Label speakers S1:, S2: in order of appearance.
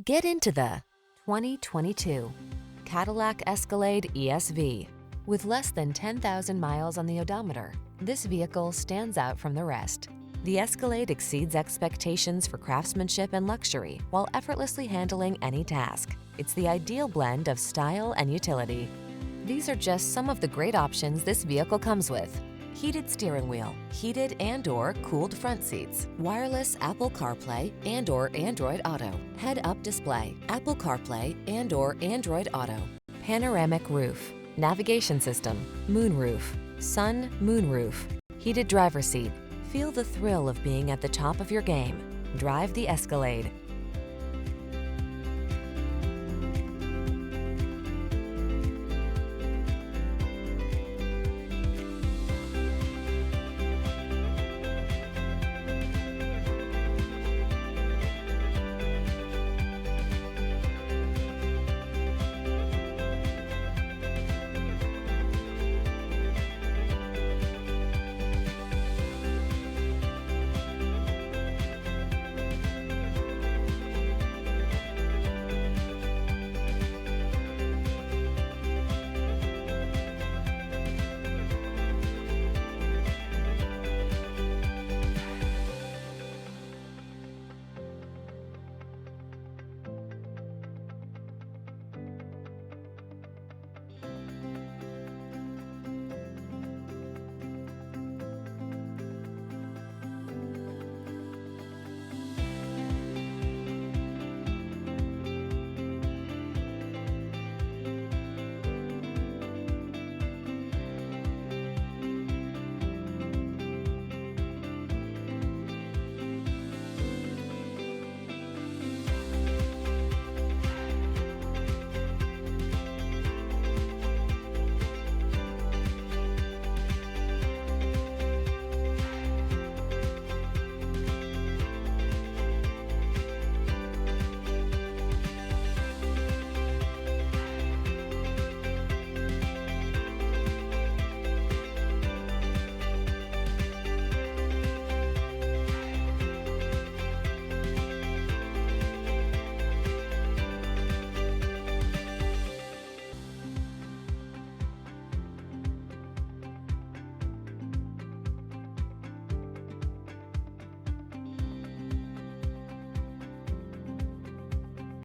S1: Get into the 2022 Cadillac Escalade ESV. With less than 10,000 miles on the odometer, this vehicle stands out from the rest. The Escalade exceeds expectations for craftsmanship and luxury while effortlessly handling any task. It's the ideal blend of style and utility. These are just some of the great options this vehicle comes with: heated steering wheel, heated and/or cooled front seats, wireless Apple CarPlay and/or Android Auto, head-up display, Apple CarPlay and/or Android Auto, panoramic roof, navigation system, moonroof, sun moonroof, heated driver's seat. Feel the thrill of being at the top of your game. Drive the Escalade.